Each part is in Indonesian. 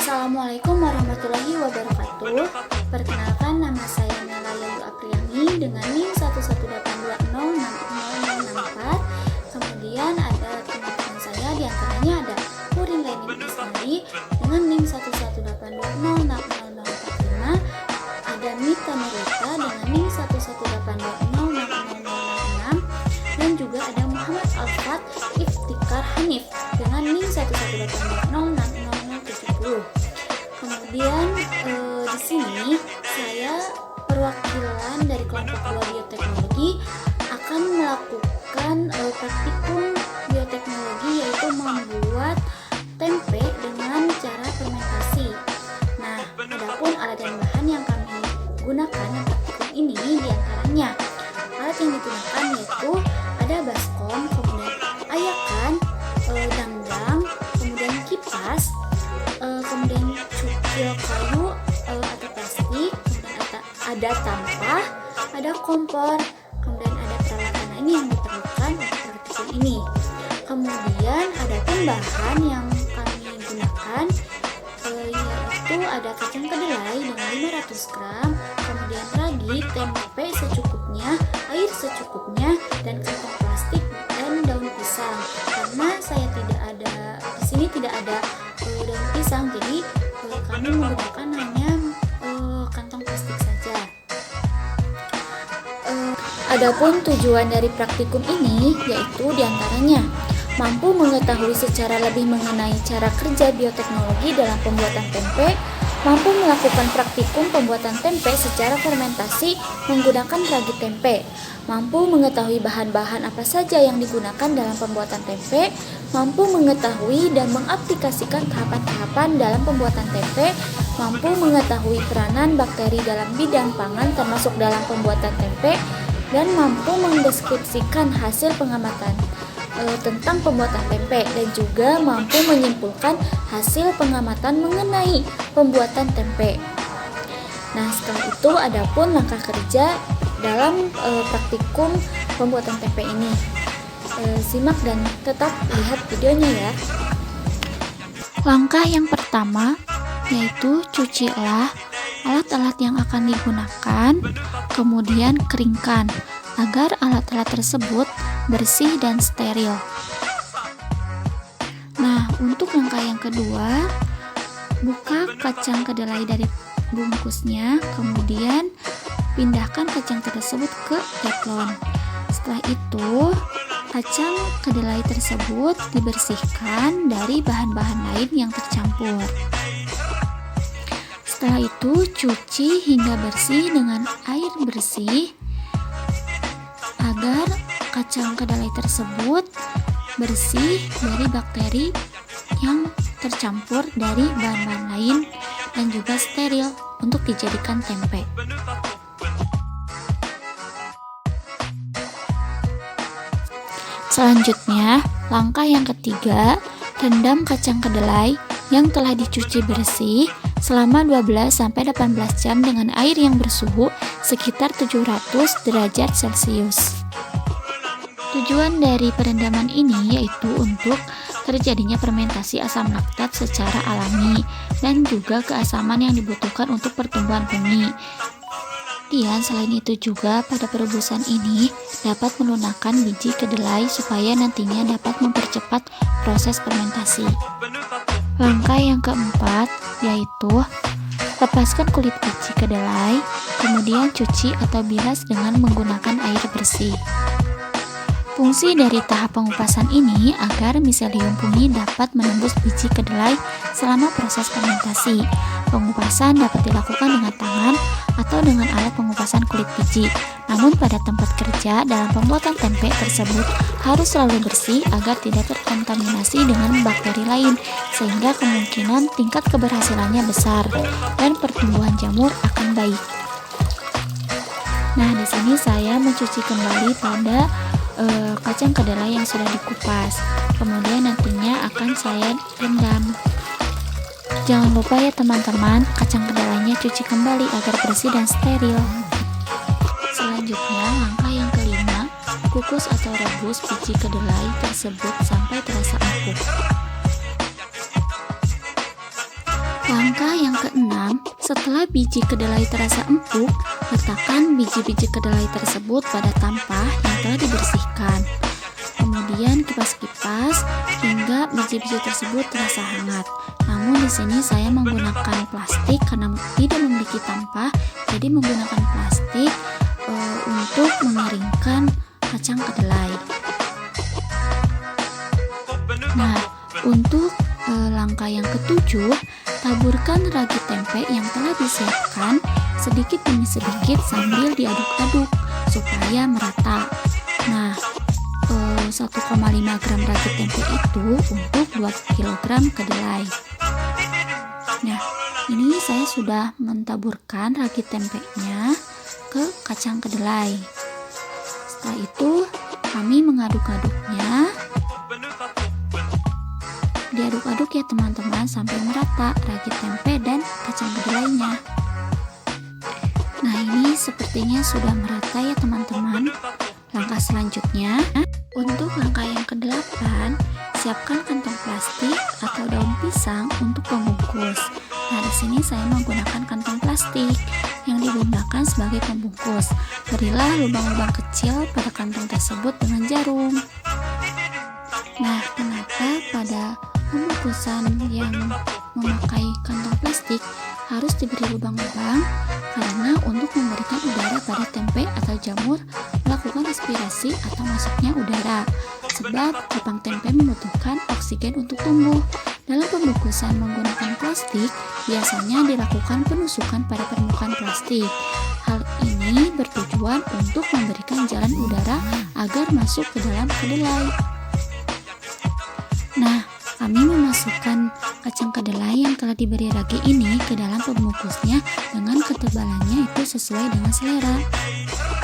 Assalamualaikum warahmatullahi wabarakatuh. Perkenalkan, nama saya Nela Yayu Apriani dengan NIM 11820600064. Kemudian ada teman-teman saya, diantaranya ada Purin Lenin Ismari dengan NIM 11820600045, ada Mita Nurita dengan NIM 11820600006, dan juga ada Muhammad Alfat Iftikar Hanif dengan NIM 11820600070. Kemudian di sini saya perwakilan dari kelompok 2 bioteknologi akan melakukan praktikum bioteknologi, yaitu membuat tempe dengan cara fermentasi. Nah, adapun alat dan bahan yang kami gunakan dalam praktikum ini diantaranya alat yang digunakan yaitu ada baskom, kemudian ayakan, dandang, kemudian kipas, kemudian cukil kayu atau plastik, kemudian ada tampah, ada kompor, kemudian ada peralatan lain yang diperlukan untuk praktikum ini. Kemudian ada bahan yang kami gunakan yaitu ada kacang kedelai dengan 500 gram, kemudian ragi, tempe secukupnya, air secukupnya, dan kantong plastik dan daun pisang. Karena saya tidak ada di sini tidak ada daun pisang, jadi kami menggunakan hanya kantong plastik saja. Adapun tujuan dari praktikum ini yaitu diantaranya mampu mengetahui secara lebih mengenai cara kerja bioteknologi dalam pembuatan tempe, mampu melakukan praktikum pembuatan tempe secara fermentasi menggunakan ragi tempe, mampu mengetahui bahan-bahan apa saja yang digunakan dalam pembuatan tempe, mampu mengetahui dan mengaplikasikan tahapan-tahapan dalam pembuatan tempe, mampu mengetahui peranan bakteri dalam bidang pangan termasuk dalam pembuatan tempe, dan mampu mendeskripsikan hasil pengamatan tentang pembuatan tempe, dan juga mampu menyimpulkan hasil pengamatan mengenai pembuatan tempe. Nah, setelah itu adapun langkah kerja dalam praktikum pembuatan tempe ini. Simak dan tetap lihat videonya ya. Langkah yang pertama yaitu cucilah alat-alat yang akan digunakan, kemudian keringkan agar alat-alat tersebut bersih dan steril. Nah, untuk langkah yang kedua, buka kacang kedelai dari bungkusnya, kemudian pindahkan kacang tersebut ke teflon. Setelah itu, kacang kedelai tersebut dibersihkan dari bahan-bahan lain yang tercampur. Setelah itu, cuci hingga bersih dengan air bersih agar kacang kedelai tersebut bersih dari bakteri yang tercampur dari bahan-bahan lain dan juga steril untuk dijadikan tempe. Selanjutnya, langkah yang ketiga, rendam kacang kedelai yang telah dicuci bersih selama 12-18 jam dengan air yang bersuhu sekitar 700 derajat Celcius. Tujuan dari perendaman ini yaitu untuk terjadinya fermentasi asam laktat secara alami dan juga keasaman yang dibutuhkan untuk pertumbuhan benih. Dan selain itu juga pada perebusan ini dapat melunakkan biji kedelai supaya nantinya dapat mempercepat proses fermentasi. Langkah yang keempat yaitu lepaskan kulit biji kedelai, kemudian cuci atau bilas dengan menggunakan air bersih. Fungsi dari tahap pengupasan ini agar miselium fungi dapat menembus biji kedelai selama proses fermentasi. Pengupasan dapat dilakukan dengan tangan atau dengan alat pengupasan kulit biji. Namun pada tempat kerja dalam pembuatan tempe tersebut harus selalu bersih agar tidak terkontaminasi dengan bakteri lain, sehingga kemungkinan tingkat keberhasilannya besar dan pertumbuhan jamur akan baik. Nah, di sini saya mencuci kembali pada kacang kedelai yang sudah dikupas, kemudian nantinya akan saya rendam. Jangan lupa ya teman-teman, kacang kedelainya cuci kembali agar bersih dan steril. Selanjutnya, langkah yang kelima, kukus atau rebus biji kedelai tersebut sampai terasa empuk. Langkah yang keenam, setelah biji kedelai terasa empuk, letakkan biji-biji kedelai tersebut pada tampah yang telah dibersihkan. Kemudian kipas-kipas hingga biji-biji tersebut terasa hangat. Namun di sini saya menggunakan plastik karena tidak memiliki tampah, jadi menggunakan plastik untuk mengeringkan kacang kedelai. Nah, untuk langkah yang ketujuh, taburkan ragi tempe yang telah disiapkan sedikit demi sedikit sambil diaduk-aduk supaya merata. Nah, 1,5 gram ragi tempe itu untuk 2 kg kedelai. Nah, ini saya sudah mentaburkan ragi tempenya ke kacang kedelai. Setelah itu, kami mengaduk-aduknya. Diaduk-aduk ya teman-teman sampai merata ragi tempe dan kacang kedelainya. Nah, ini sepertinya sudah merata ya teman-teman. Langkah selanjutnya, untuk langkah yang ke-8, siapkan kantong plastik atau daun pisang untuk pembungkus. Nah, di sini saya menggunakan kantong plastik yang digunakan sebagai pembungkus. Berilah lubang-lubang kecil pada kantong tersebut dengan jarum. Nah, kenapa pada pembungkusan yang memakai kantong plastik harus diberi lubang-lubang? Karena untuk memberikan udara pada tempe atau jamur melakukan respirasi atau masuknya udara. Sebab kapang tempe membutuhkan oksigen untuk tumbuh. Dalam pembungkusan menggunakan plastik, biasanya dilakukan penusukan pada permukaan plastik. Hal ini bertujuan untuk memberikan jalan udara agar masuk ke dalam kedelai. Nah, kami memasukkan kacang kedelai yang telah diberi ragi ini ke dalam pembungkusnya dengan ketebalannya itu sesuai dengan selera.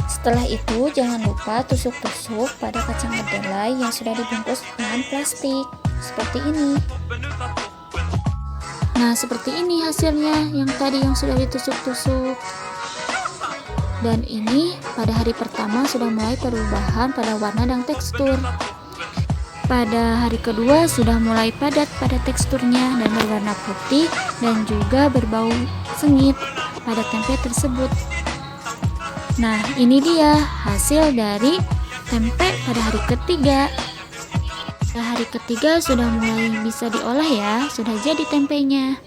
Setelah itu, jangan lupa tusuk-tusuk pada kacang kedelai yang sudah dibungkus dengan plastik, seperti ini. Nah, seperti ini hasilnya yang tadi yang sudah ditusuk-tusuk. Dan ini pada hari pertama sudah mulai perubahan pada warna dan tekstur. Pada hari kedua sudah mulai padat pada teksturnya dan berwarna putih dan juga berbau sengit pada tempe tersebut. Nah, ini dia hasil dari tempe pada hari ketiga. Pada hari ketiga sudah mulai bisa diolah ya, sudah jadi tempenya.